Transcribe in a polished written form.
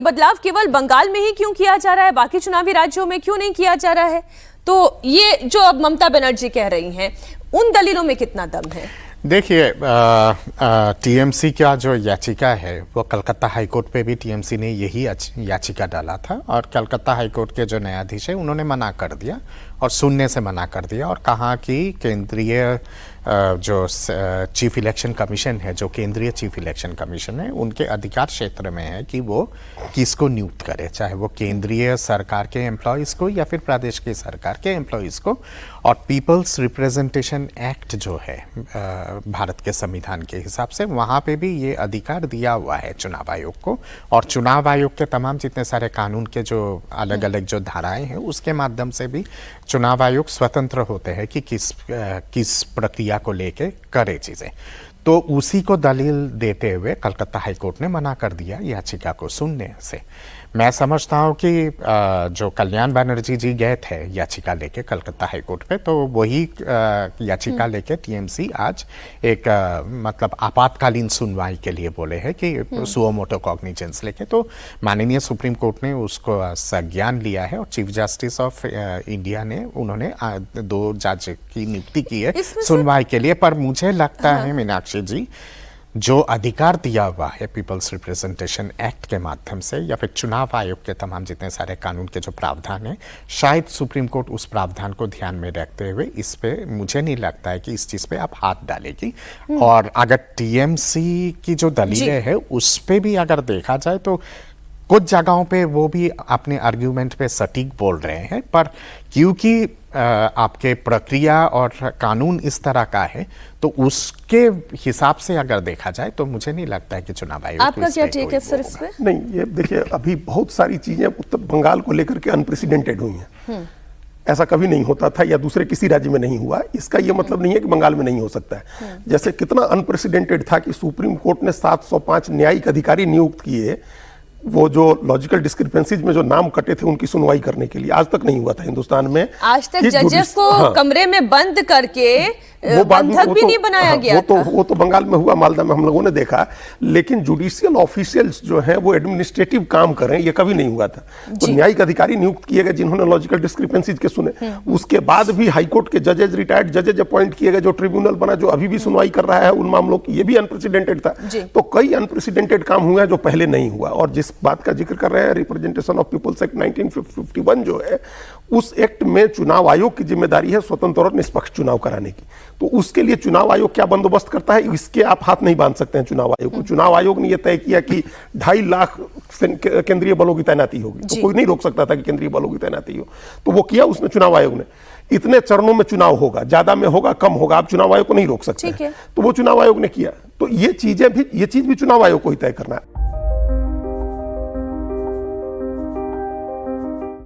बदलाव केवल बंगाल में ही क्यों किया जा रहा है, बाकी चुनावी राज्यों में क्यों नहीं किया जा रहा है? तो ये जो अब ममता बनर्जी कह रही हैं, उन दलीलों में कितना दम है? देखिए, टीएमसी का जो याचिका है वो कलकत्ता हाईकोर्ट पे भी टीएमसी ने यही याचिका डाला था और कलकत्ता हाईकोर्ट के जो न्यायाधीश है उन्होंने मना कर दिया और सुनने से मना कर दिया और कहा कि केंद्रीय जो चीफ इलेक्शन कमीशन है, जो केंद्रीय चीफ इलेक्शन कमीशन है, उनके अधिकार क्षेत्र में है कि वो किसको नियुक्त करे, चाहे वो केंद्रीय सरकार के एम्प्लॉयज़ को या फिर प्रदेश की सरकार के एम्प्लॉयज़ को। और पीपल्स रिप्रेजेंटेशन एक्ट जो है भारत के संविधान के हिसाब से, वहाँ पे भी ये अधिकार दिया हुआ है चुनाव आयोग को। और चुनाव आयोग के तमाम जितने सारे कानून के जो अलग अलग जो धाराएं हैं उसके माध्यम से भी चुनाव आयोग स्वतंत्र होते हैं कि किस प्रक्रिया को लेके करे चीज़ें। तो उसी को दलील देते हुए कलकत्ता हाईकोर्ट ने मना कर दिया याचिका को सुनने से। मैं समझता हूँ कि जो कल्याण बनर्जी जी गए थे याचिका लेके कलकत्ता हाईकोर्ट पे, तो वही याचिका लेके टीएमसी आज एक मतलब आपातकालीन सुनवाई के लिए बोले हैं कि सुओ मोटो कॉग्निजेंस लेके। तो माननीय सुप्रीम कोर्ट ने उसको संज्ञान लिया है और चीफ जस्टिस ऑफ इंडिया ने उन्होंने 2 जज की नियुक्ति की है सुनवाई के लिए। पर मुझे लगता है मीनाक्षी जी, जो अधिकार दिया हुआ है पीपल्स रिप्रेजेंटेशन एक्ट के माध्यम से या फिर चुनाव आयोग के तमाम जितने सारे कानून के जो प्रावधान है, शायद सुप्रीम कोर्ट उस प्रावधान को ध्यान में रखते हुए इस पे मुझे नहीं लगता है कि इस चीज़ पे आप हाथ डालेगी। और अगर टीएमसी की जो दलीलें है उस पे भी अगर देखा जाए तो कुछ जगहों पे वो भी अपने आर्ग्यूमेंट पे सटीक बोल रहे हैं, पर क्योंकि आपके प्रक्रिया और कानून इस तरह का है तो उसके हिसाब से अगर देखा जाए तो मुझे नहीं लगता है कि चुनाव आयोग आपका क्या टेक है सर इस पे? नहीं, ये देखिए, अभी बहुत सारी चीजें उत्तर बंगाल को लेकर के अनप्रेसिडेंटेड हुई हैं। ऐसा कभी नहीं होता था या दूसरे किसी राज्य में नहीं हुआ। इसका ये मतलब नहीं है कि बंगाल में नहीं हो सकता है। जैसे कितना अनप्रेसिडेंटेड था कि सुप्रीम कोर्ट ने 705 न्यायिक अधिकारी नियुक्त किए, वो जो लॉजिकल डिस्क्रिपेंसीज में जो नाम कटे थे उनकी सुनवाई करने के लिए। आज तक नहीं हुआ था हिंदुस्तान में। आज तक जजेस को कमरे में बंद करके वो बंधक भी नहीं बनाया गया था। वो तो बंगाल में हुआ, मालदा में हम लोगों ने देखा। लेकिन जुडिशियल ऑफिशियल्स जो हैं वो एडमिनिस्ट्रेटिव काम करें, ये कभी नहीं हुआ था। तो न्यायिक अधिकारी नियुक्त किए गए जिन्होंने लॉजिकल डिस्क्रिपेंसीज के सुने। उसके बाद भी हाईकोर्ट के जजेज, रिटायर्ड जजेज अपॉइंट किए गए, जो ट्रिब्यूनल बना जो अभी भी सुनवाई कर रहा है उन मामलों की, ये भी अनप्रेसिडेंटेड था। तो कई अनप्रेसिडेंटेड काम हुआ है जो पहले नहीं हुआ। और जिस बात का जिक्र कर रहे हैं, रिप्रेजेंटेशन ऑफ पीपल्स एक्ट 1951 जो है, उस एक्ट में चुनाव आयोग की जिम्मेदारी है स्वतंत्र और निष्पक्ष चुनाव कराने की। तो उसके लिए चुनाव आयोग क्या बंदोबस्त करता है, इसके आप हाथ नहीं बांध सकते हैं चुनाव आयोग को। चुनाव आयोग ने यह तय किया कि 2.5 लाख केंद्रीय बलों की तैनाती होगी, तो कोई नहीं रोक सकता था कि केंद्रीय बलों की तैनाती हो। तो वो किया उसने चुनाव आयोग ने। इतने चरणों में चुनाव होगा, ज्यादा में होगा, कम होगा, आप चुनाव आयोग को नहीं रोक सकते। तो वो चुनाव आयोग ने किया। तो ये चीज भी चुनाव आयोग को ही तय करना है।